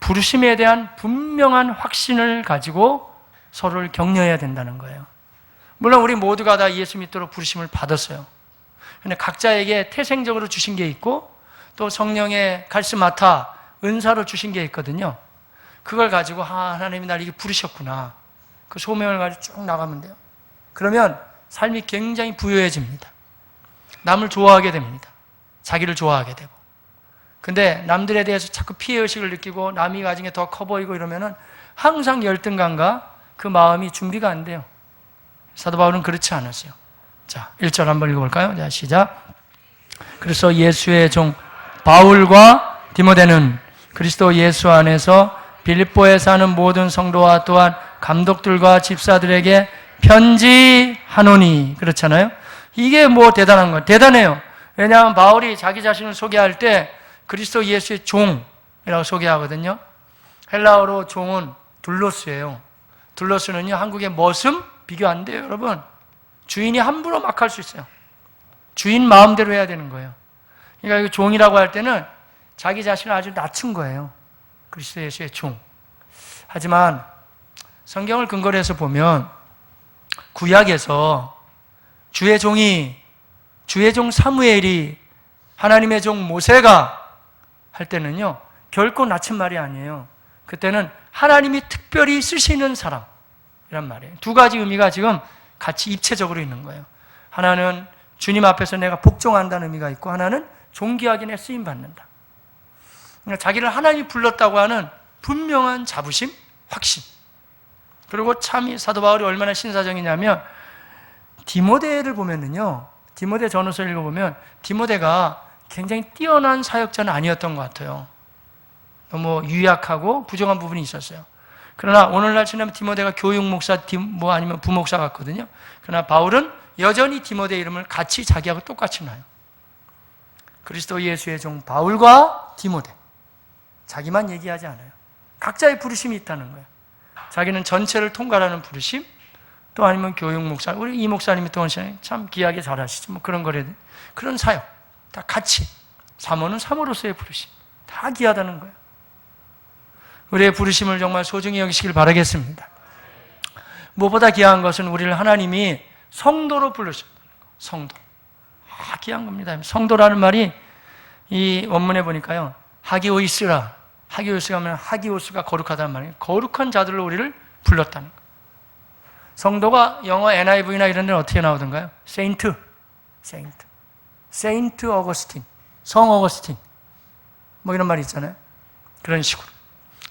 부르심에 대한 분명한 확신을 가지고 서로를 격려해야 된다는 거예요. 물론 우리 모두가 다 예수 믿도록 부르심을 받았어요. 그런데 각자에게 태생적으로 주신 게 있고 또 성령의 가르스마타 은사로 주신 게 있거든요. 그걸 가지고 하나님이 날 이게 부르셨구나. 그 소명을 가지고 쭉 나가면 돼요. 그러면 삶이 굉장히 부유해집니다. 남을 좋아하게 됩니다. 자기를 좋아하게 되고. 근데 남들에 대해서 자꾸 피해의식을 느끼고 남이 가진 게 더 커 보이고 이러면은 항상 열등감과 그 마음이 준비가 안 돼요. 사도 바울은 그렇지 않았어요. 자, 1절 한번 읽어볼까요? 자, 시작. 그래서 예수의 종 바울과 디모데는 그리스도 예수 안에서 빌립보에 사는 모든 성도와 또한 감독들과 집사들에게 편지하노니. 그렇잖아요. 이게 뭐 대단한 거예요. 대단해요. 왜냐하면 바울이 자기 자신을 소개할 때 그리스도 예수의 종이라고 소개하거든요. 헬라어로 종은 둘로스예요. 둘로스는요, 한국의 머슴 비교 안 돼요, 여러분. 주인이 함부로 막 할 수 있어요. 주인 마음대로 해야 되는 거예요. 그러니까 종이라고 할 때는 자기 자신을 아주 낮춘 거예요. 그리스도 예수의 종. 하지만 성경을 근거로 해서 보면 구약에서 주의 종 사무엘이 하나님의 종 모세가 할 때는요, 결코 낮은 말이 아니에요. 그때는 하나님이 특별히 쓰시는 사람이란 말이에요. 두 가지 의미가 지금 같이 입체적으로 있는 거예요. 하나는 주님 앞에서 내가 복종한다는 의미가 있고, 하나는 존귀하게 내 쓰임받는다. 그러니까 자기를 하나님이 불렀다고 하는 분명한 자부심, 확신. 그리고 참 이 사도 바울이 얼마나 신사적이냐면 디모데를 보면은요, 디모데 전후서를 읽어보면 디모데가 굉장히 뛰어난 사역자는 아니었던 것 같아요. 너무 유약하고 부정한 부분이 있었어요. 그러나 오늘날 지나면 디모데가 교육 목사, 아니면 부목사 같거든요. 그러나 바울은 여전히 디모데 이름을 같이 자기하고 똑같이 놔요. 그리스도 예수의 종 바울과 디모데. 자기만 얘기하지 않아요. 각자의 부르심이 있다는 거예요. 자기는 전체를 통괄하는 부르심, 또 아니면 교육 목사, 우리 이 목사님이 또 참 귀하게 잘하시죠. 뭐 그런 거래, 그런 사역 다 같이. 사모는 사모로서의 부르심 다 귀하다는 거예요. 우리의 부르심을 정말 소중히 여기시길 바라겠습니다. 무엇보다 귀한 것은 우리를 하나님이 성도로 부르셨다는 거. 성도. 귀한 겁니다. 성도라는 말이 이 원문에 보니까요, 하기오이스라. 하기오이스가 하면 하기오스가 거룩하다는 말이에요. 거룩한 자들로 우리를 불렀다는 거. 성도가 영어 NIV나 이런 데는 어떻게 나오던가요? 세인트. 세인트 어거스틴. 성 어거스틴. 뭐 이런 말이 있잖아요. 그런 식으로.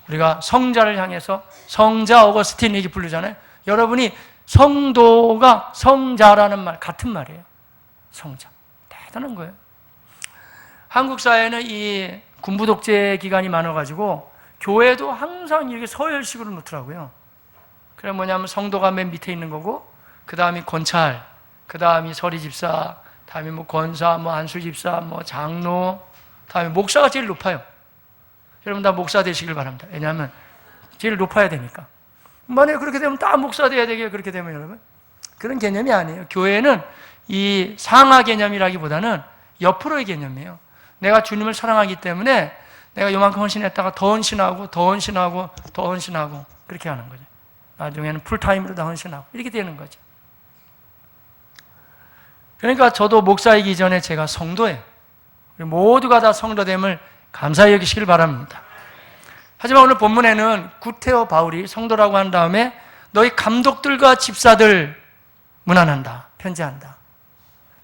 우리가 성자를 향해서 성자 어거스틴 이렇게 부르잖아요. 여러분이 성도가 성자라는 말, 같은 말이에요. 성자. 대단한 거예요. 한국 사회는 이 군부 독재 기간이 많아가지고 교회도 항상 이렇게 서열식으로 놓더라고요. 그래 뭐냐면 성도가 맨 밑에 있는 거고, 그 다음이 권찰, 그 다음이 서리집사, 다음에 뭐 권사, 뭐 안수집사, 뭐 장로, 다음에 목사가 제일 높아요. 여러분 다 목사 되시길 바랍니다. 왜냐하면 제일 높아야 되니까. 만약에 그렇게 되면 다 목사 돼야 되게, 그렇게 되면 여러분 그런 개념이 아니에요. 교회는 이 상하 개념이라기보다는 옆으로의 개념이에요. 내가 주님을 사랑하기 때문에 내가 요만큼 헌신했다가 더 헌신하고 더 헌신하고 더 헌신하고 그렇게 하는 거죠. 나중에는 풀타임으로 다 헌신하고 이렇게 되는 거죠. 그러니까 저도 목사이기 전에 제가 성도예요. 우리 모두가 다 성도됨을 감사히 여기시길 바랍니다. 하지만 오늘 본문에는 구테오 바울이 성도라고 한 다음에 너희 감독들과 집사들 문안한다, 편지한다.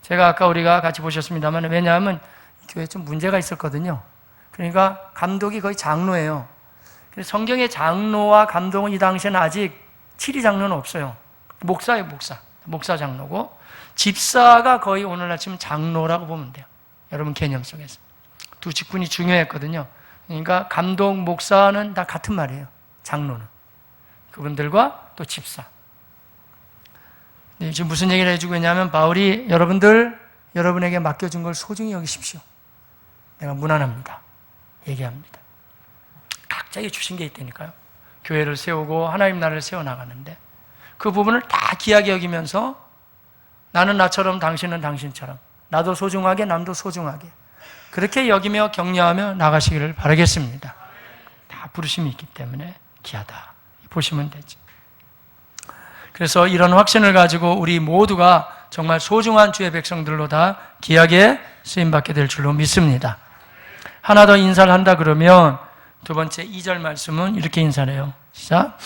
제가 아까 우리가 같이 보셨습니다만, 왜냐하면 교회에 좀 문제가 있었거든요. 그러니까 감독이 거의 장로예요. 성경의 장로와 감독은 이 당시에는 아직 7위 장로는 없어요. 목사예요, 목사 장로고, 집사가 거의 오늘날 치면 장로라고 보면 돼요. 여러분 개념 속에서 두 직분이 중요했거든요. 그러니까 감독, 목사는 다 같은 말이에요. 장로는 그분들과 또 집사. 지금 무슨 얘기를 해주고 있냐면, 바울이 여러분에게 맡겨준 걸 소중히 여기십시오. 내가 무난합니다. 얘기합니다. 각자에게 주신 게 있다니까요. 교회를 세우고 하나님 나라를 세워나가는데 그 부분을 다 귀하게 여기면서 나는 나처럼 당신은 당신처럼, 나도 소중하게 남도 소중하게 그렇게 여기며 격려하며 나가시기를 바라겠습니다. 다 부르심이 있기 때문에 귀하다 보시면 되죠. 그래서 이런 확신을 가지고 우리 모두가 정말 소중한 주의 백성들로 다 귀하게 쓰임받게 될 줄로 믿습니다. 하나 더 인사를 한다 그러면 두 번째 2절 말씀은 이렇게 인사를 해요. 시작.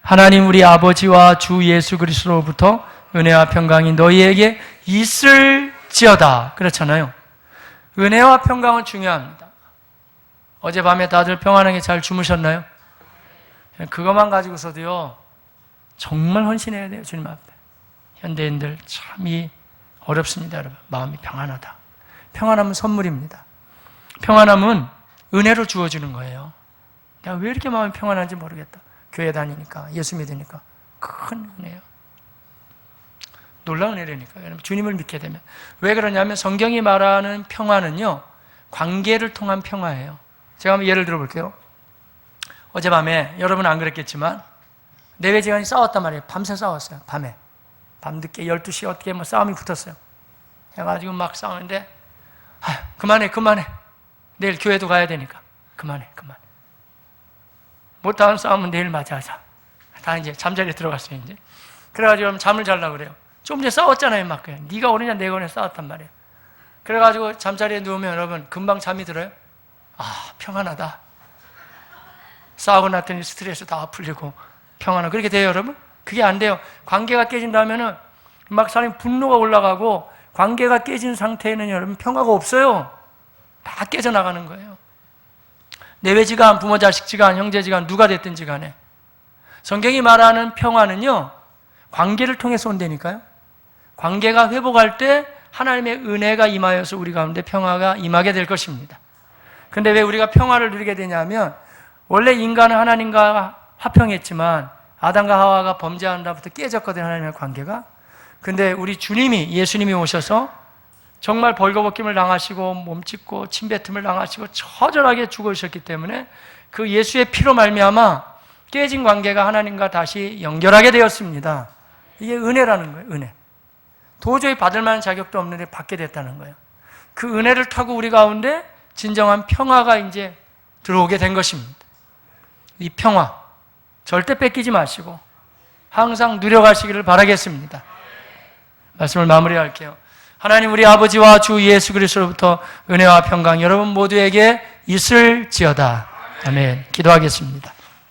하나님 우리 아버지와 주 예수 그리스도로부터 은혜와 평강이 너희에게 있을지어다. 그렇잖아요. 은혜와 평강은 중요합니다. 어젯밤에 다들 평안하게 잘 주무셨나요? 그것만 가지고서도요 정말 헌신해야 돼요. 주님 앞에. 현대인들 참이 어렵습니다. 여러분. 마음이 평안하다. 평안함은 선물입니다. 평안함은 은혜로 주어지는 거예요. 내가 왜 이렇게 마음이 평안한지 모르겠다. 교회 다니니까, 예수 믿으니까 큰 은혜예요. 놀라운 은혜라니까요. 여러분, 주님을 믿게 되면. 왜 그러냐면 성경이 말하는 평안은요 관계를 통한 평화예요. 제가 한번 예를 들어 볼게요. 어젯밤에 여러분은 안 그랬겠지만 내외지간이 싸웠단 말이에요. 밤새 싸웠어요. 밤에. 밤늦게 12시 어떻게 뭐 싸움이 붙었어요. 해가지고 막 싸우는데 그만해. 내일 교회도 가야 되니까 그만해. 못하는 싸움은 내일 마저 하자. 다 이제 잠자리에 들어갔어요. 이제. 그래가지고 잠을 자려고 그래요. 좀 전에 싸웠잖아요. 막 그냥 네가 오느냐 내가 오느냐 싸웠단 말이에요. 그래가지고 잠자리에 누우면 여러분 금방 잠이 들어요. 평안하다. 싸우고 났더니 스트레스 다 풀리고 평안하고 그렇게 돼요. 여러분? 그게 안 돼요. 관계가 깨진다면은 막 사람이 분노가 올라가고 관계가 깨진 상태에는 여러분 평화가 없어요. 다 깨져나가는 거예요. 내외지간, 부모 자식지간, 형제지간 누가 됐든지 간에 성경이 말하는 평화는요 관계를 통해서 온다니까요. 관계가 회복할 때 하나님의 은혜가 임하여서 우리 가운데 평화가 임하게 될 것입니다. 그런데 왜 우리가 평화를 누리게 되냐면 원래 인간은 하나님과 화평했지만 아담과 하와가 범죄한 다음부터 깨졌거든요. 하나님의 관계가. 근데 우리 주님이 예수님이 오셔서 정말 벌거벗김을 당하시고 몸짓고 침뱉음을 당하시고 처절하게 죽으셨기 때문에 그 예수의 피로 말미암아 깨진 관계가 하나님과 다시 연결하게 되었습니다. 이게 은혜라는 거예요. 은혜. 도저히 받을 만한 자격도 없는데 받게 됐다는 거예요. 그 은혜를 타고 우리 가운데 진정한 평화가 이제 들어오게 된 것입니다. 이 평화 절대 뺏기지 마시고 항상 누려가시기를 바라겠습니다. 말씀을 마무리할게요. 하나님 우리 아버지와 주 예수 그리스도로부터 은혜와 평강 여러분 모두에게 있을지어다. 아멘. 기도하겠습니다.